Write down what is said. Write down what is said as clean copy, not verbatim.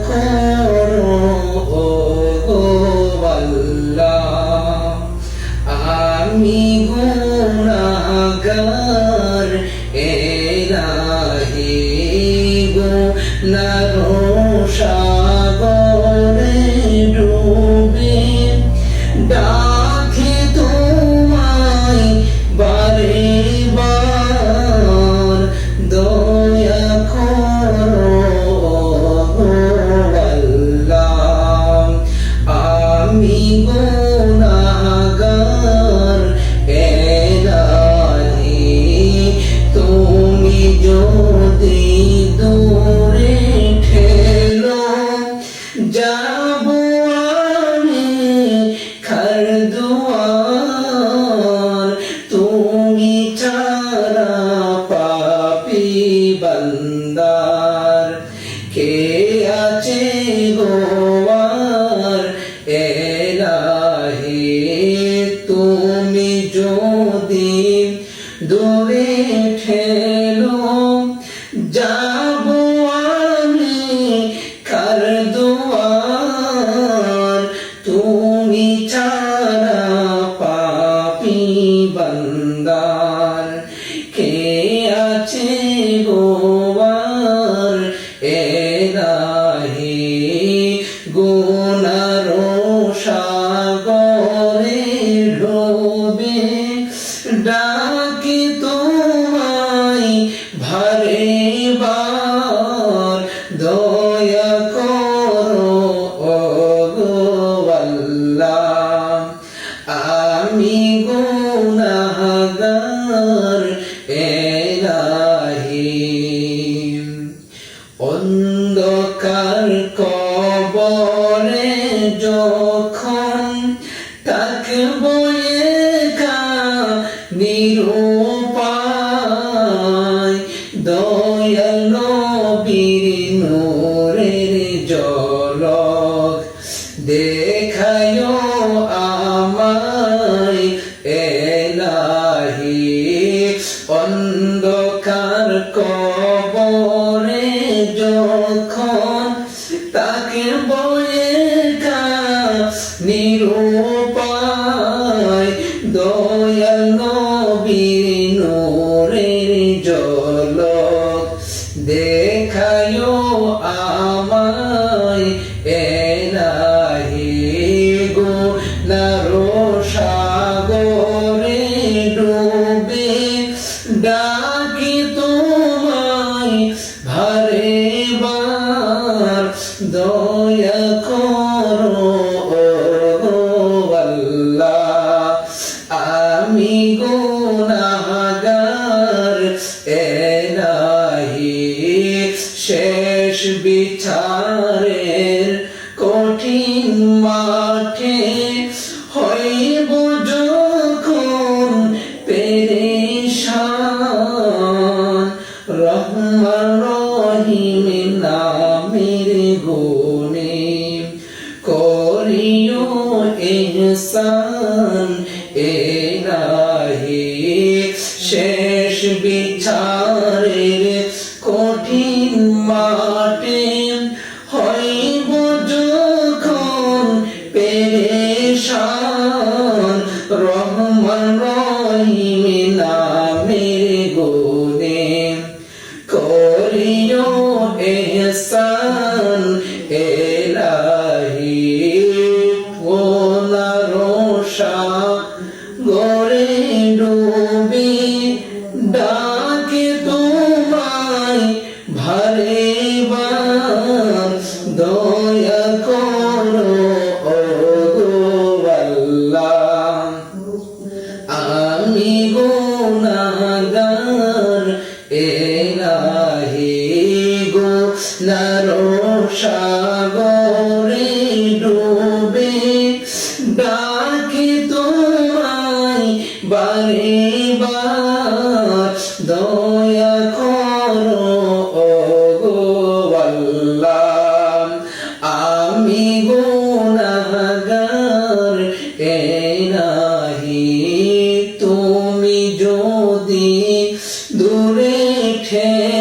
করো গো আল্লাহ। আমি গুনাহগার ইলাহি গুনার সাগরে ডুবে ডাকি তোমায় বারে বার, দয়া করো আল্লাহ। আমি গুনাহগার ইলাহি তুমি যদি দূরে ঠেলো যাবো আমি খার দুয়ার, তুমি ছাড়া পাপী বান্দার কে আছে গো আর ইলাহি। তুমি যদি দূরে ঠেলো যাবো আমি কার দুয়ার, তুমি ছাড়া পাপী বান্দার কে আছে গো আর ইলাহি। গুনার সাগরে ডুবে ডাকি তোমায় ভারে বার, দয়া করো গো আল্লাহ। আমি গুনাহগার ইলাহি। অন্ধকার কবরে যখন থাকবো একা নিরুপায়, দয়াল নবীর নূরের ঝলক দেখায় আমায় ইলাহি। অন্ধকার কবরে যখন থাকবো একা নিরুপায়, দয়াল নবীর নূরের ঝলক দেখায় আমায় ইলাহি। গুনার সাগরে ডুবে ডাকি তোমায় ভারে বার, দয়া করো আল্লাহ। আমি গুনাহগার ইলাহি। শেষ বিচারের কঠিন মাঠে হইব যখন পেরেশান, রহমান রহিম নামের গুণে করিও ইহসান ইলাহি। শেষ বিচারের কঠিন মাঠে হইব যখন পেরেশান, রহমান রহিম নামের গুণে করিও ইহসান ইলাহি। গুনার সাগরে ডুবে ডাকি তোমায় ভারে বার, দয়া করো গো আল্লাহ। আমি গুনাহগার ইলাহি। গুনার সাগরে ডুবে ডাকি তোমায় বারে বার, দয়া করো গো আল্লাহ। আমি গুনাহগার ইলাহি। তুমি যদি দূরে ঠেলো